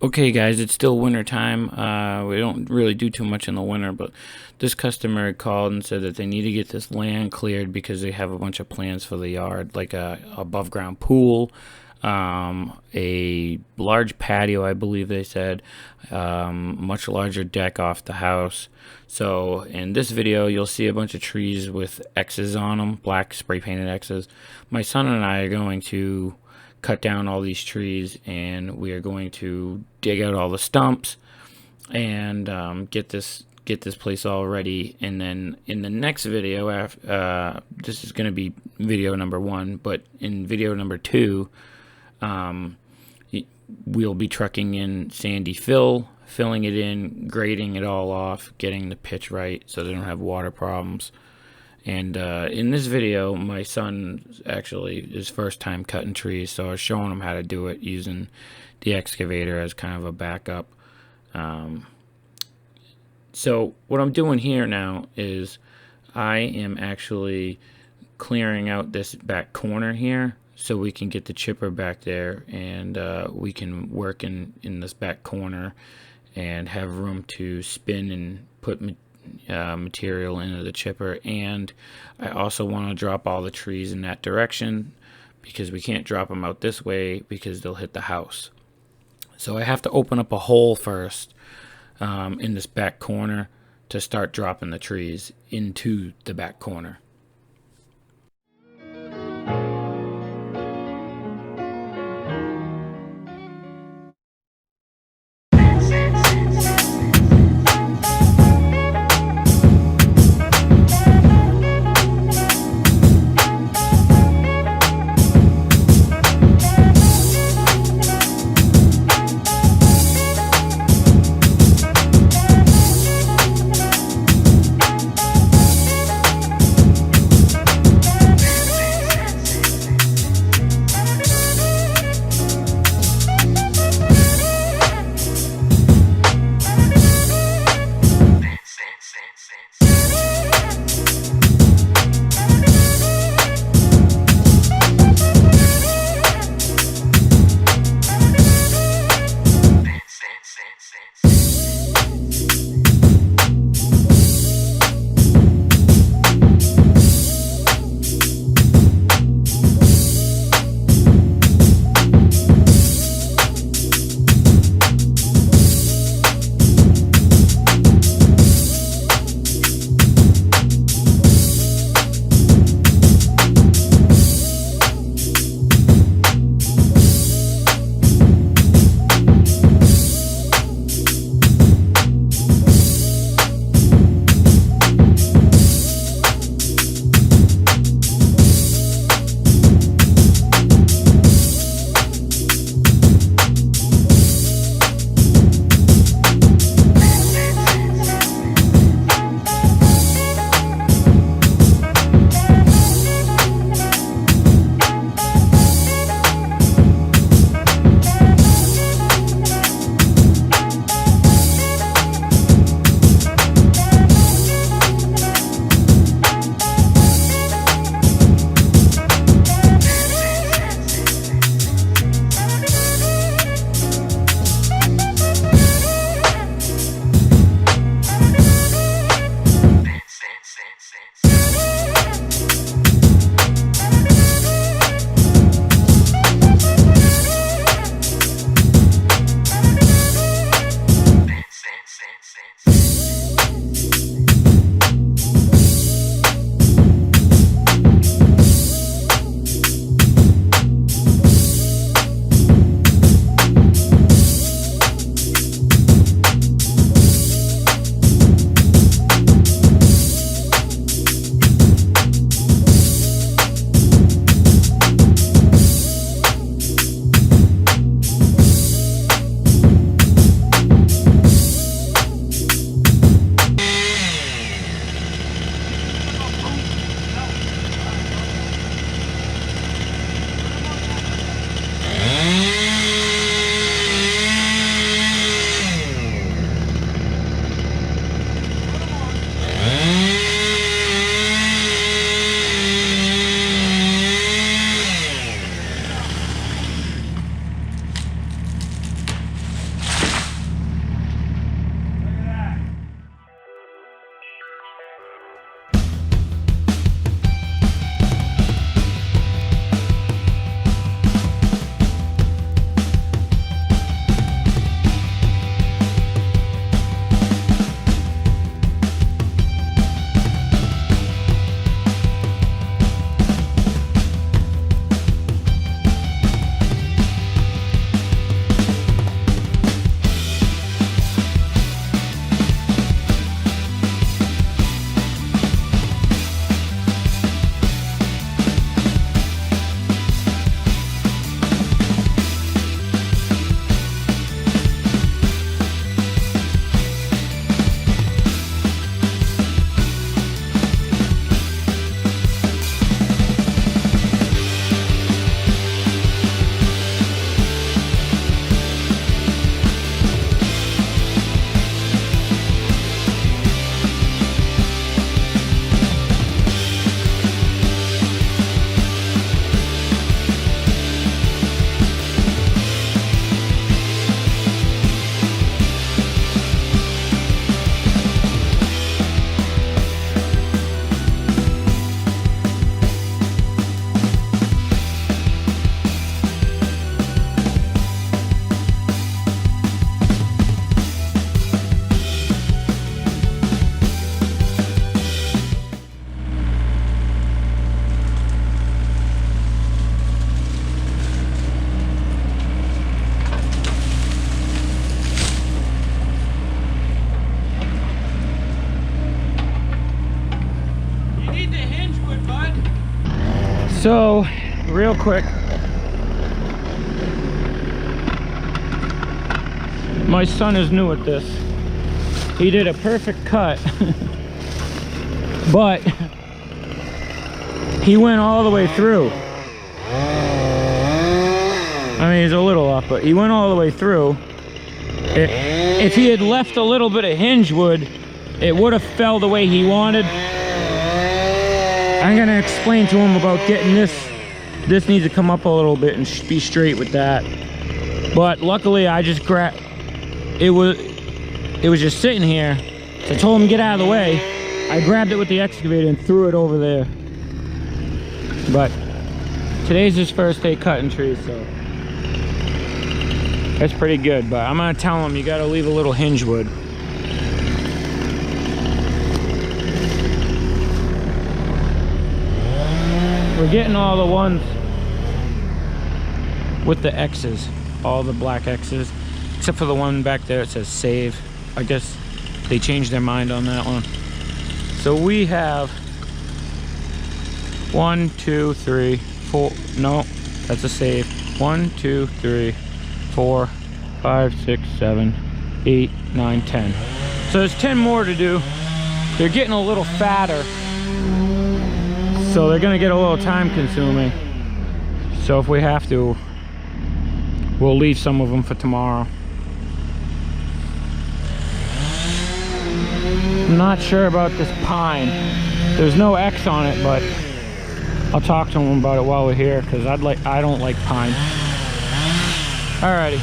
Okay, guys, it's still winter time. We don't really do too much in the winter, but this customer called and said that they need to get this land cleared because they have a bunch of plans for the yard, like a above ground pool, a large patio, I believe they said, much larger deck off the house. So in this video, you'll see a bunch of trees with X's on them, black spray painted X's. My son and I are going to cut down all these trees, and we are going to dig out all the stumps and get this place all ready. And then in the next video, this is going to be video number 1, but in video number 2, we'll be trucking in sandy fill, filling it in, grading it all off, getting the pitch right so they don't have water problems. And in this video, my son actually his first time cutting trees, so I was showing him how to do it using the excavator as kind of a backup. So what I'm doing here now is I am actually clearing out this back corner here so we can get the chipper back there, and we can work in this back corner and have room to spin and put material into the chipper. And I also want to drop all the trees in that direction because we can't drop them out this way because they'll hit the house. So I have to open up a hole first in this back corner to start dropping the trees into the back corner. So, real quick, my son is new at this. He did a perfect cut, but he went all the way through. I mean, he's a little off, but he went all the way through. If he had left a little bit of hinge wood, it would have fell the way he wanted. I'm gonna explain to him about getting this. This needs to come up a little bit and be straight with that. But luckily, I just grabbed. It was just sitting here. So I told him get out of the way. I grabbed it with the excavator and threw it over there. But today's his first day cutting trees, so that's pretty good. But I'm gonna tell him you gotta leave a little hinge wood. We're getting all the ones with the X's, all the black X's, except for the one back there it says save. I guess they changed their mind on that one. So we have 1, 2, 3, 4, no, that's a save. 1, 2, 3, 4, 5, 6, 7, 8, 9, 10. So there's 10 more to do. They're getting a little fatter, so they're gonna get a little time consuming. So if we have to, we'll leave some of them for tomorrow. I'm not sure about this pine. There's no X on it, but I'll talk to him about it while we're here, because I don't like pine. Alrighty.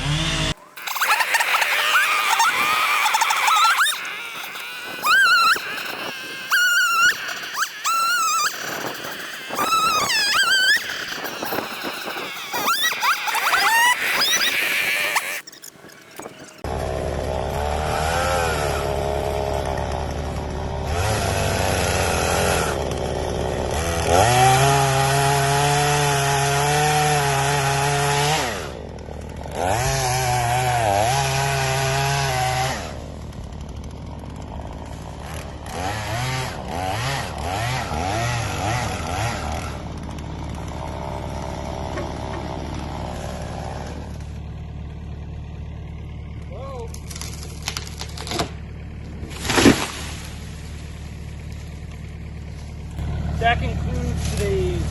That concludes today's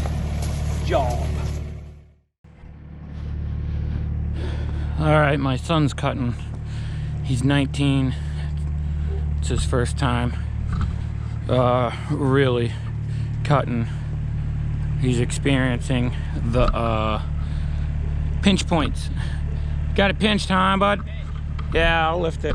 job. Alright, my son's cutting. He's 19. It's his first time really cutting. He's experiencing the pinch points. Got it pinched, huh, bud? Yeah, I'll lift it.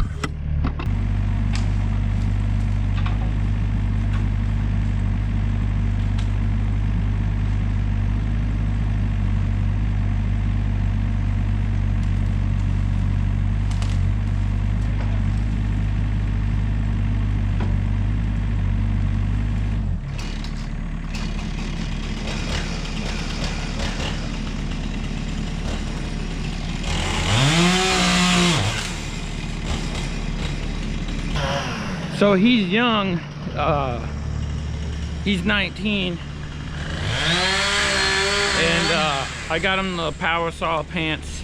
So he's young, he's 19, and I got him the power saw pants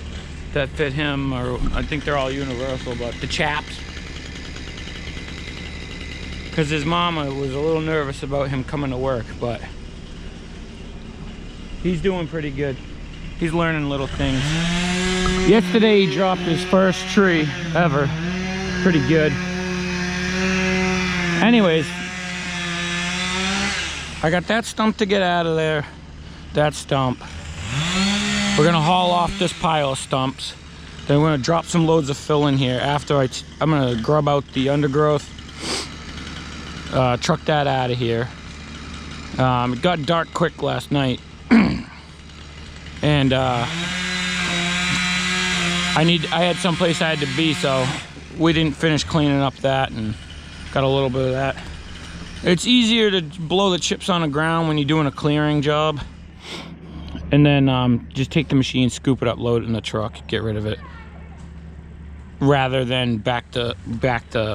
that fit him, or I think they're all universal, but the chaps, because his mama was a little nervous about him coming to work, but he's doing pretty good. He's learning little things. Yesterday he dropped his first tree ever. Pretty good. Anyways, I got that stump to get out of there. That stump. We're gonna haul off this pile of stumps. Then we're gonna drop some loads of fill in here. After I'm gonna grub out the undergrowth. Truck that out of here. It got dark quick last night, and I had someplace I had to be, so we didn't finish cleaning up that, and got a little bit of that. It's easier to blow the chips on the ground when you're doing a clearing job, and then just take the machine, scoop it up, load it in the truck, get rid of it, rather than back the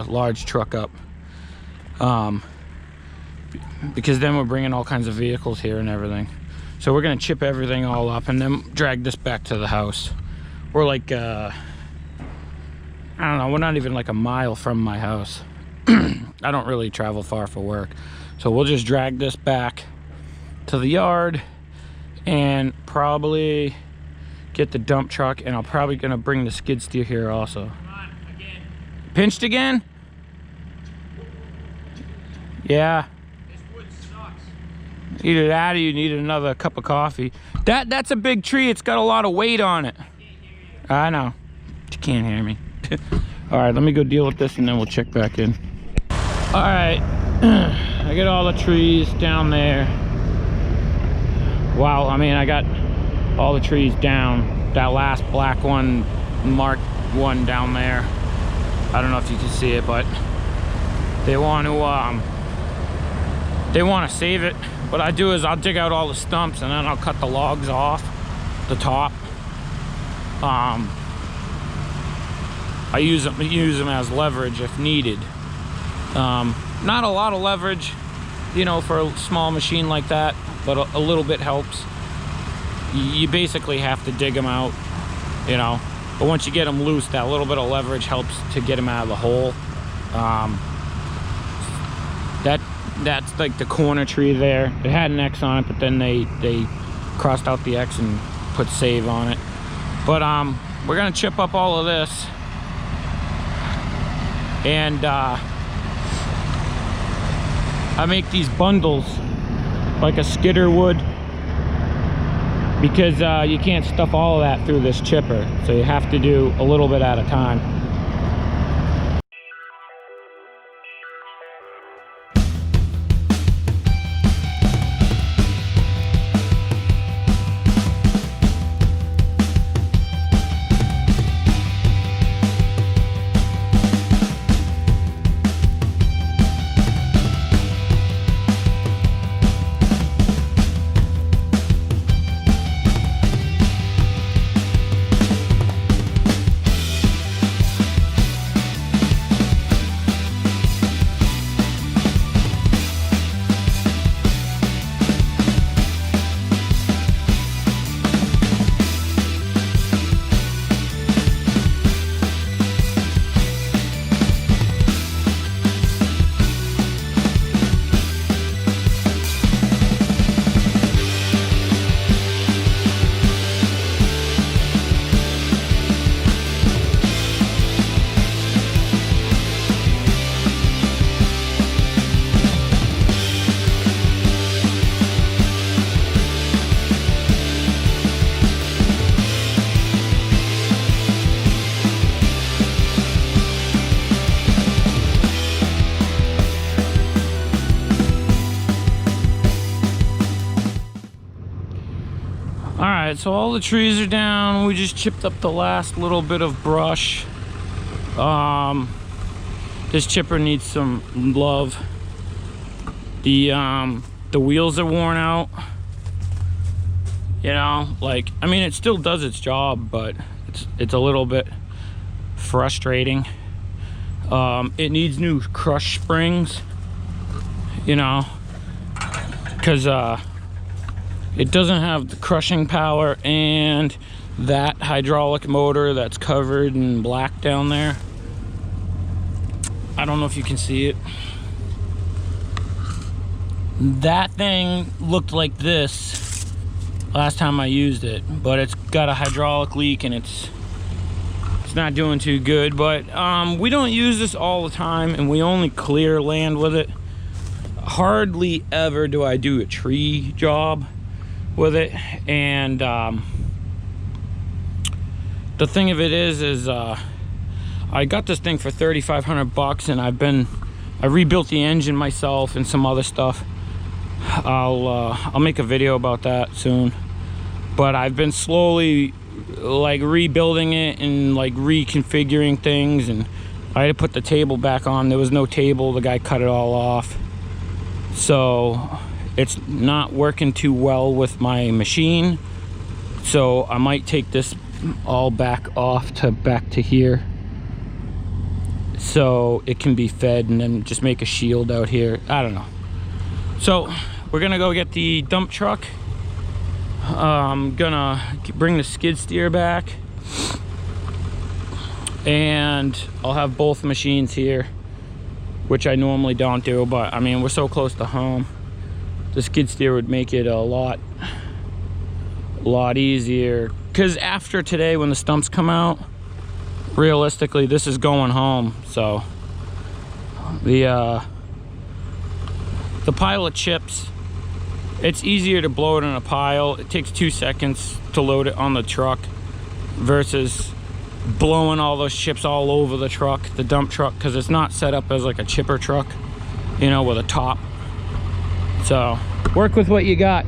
large truck up, because then we're bringing all kinds of vehicles here and everything. So we're gonna chip everything all up and then drag this back to the house. We're like, I don't know, we're not even like a mile from my house. I don't really travel far for work. So we'll just drag this back to the yard and probably get the dump truck, and I'm probably gonna bring the skid steer here also. Come on, again. Pinched again? Yeah. This wood sucks. Either that or you need another cup of coffee. That's a big tree. It's got a lot of weight on it. I can't hear you. I know. You can't hear me. All right, let me go deal with this and then we'll check back in. All right, I got all the trees down there. Wow, I mean, I got all the trees down. That last black one, marked one down there. I don't know if you can see it, but they want to save it. What I do is I'll dig out all the stumps and then I'll cut the logs off the top. I use them as leverage if needed. Not a lot of leverage, you know, for a small machine like that, but a little bit helps. You basically have to dig them out, you know, but once you get them loose, that little bit of leverage helps to get them out of the hole. That's like the corner tree there. It had an X on it, but then they crossed out the X and put save on it. But we're gonna chip up all of this, and I make these bundles like a skidder would, because you can't stuff all of that through this chipper, so you have to do a little bit at a time. Alright, so all the trees are down. We just chipped up the last little bit of brush. This chipper needs some love. The wheels are worn out. You know, like, I mean, it still does its job, but it's a little bit frustrating. It needs new crush springs, you know, because it doesn't have the crushing power, and that hydraulic motor that's covered in black down there, I don't know if you can see it. That thing looked like this last time I used it, but it's got a hydraulic leak and it's not doing too good. But we don't use this all the time, and we only clear land with it. Hardly ever do I do a tree job with it. And the thing of it is I got this thing for 3,500 bucks, and I rebuilt the engine myself and some other stuff. I'll make a video about that soon, but I've been slowly like rebuilding it and like reconfiguring things, and I had to put the table back on. There was no table, the guy cut it all off, so it's not working too well with my machine. So I might take this all back to here, so it can be fed, and then just make a shield out here. I don't know. So we're gonna go get the dump truck I'm gonna bring the skid steer back, and I'll have both machines here, which I normally don't do, but I mean, we're so close to home. The skid steer would make it a lot easier, because after today, when the stumps come out, realistically this is going home. So the pile of chips, it's easier to blow it in a pile. It takes 2 seconds to load it on the truck versus blowing all those chips all over the truck, the dump truck, because it's not set up as like a chipper truck, you know, with a top. So work with what you got.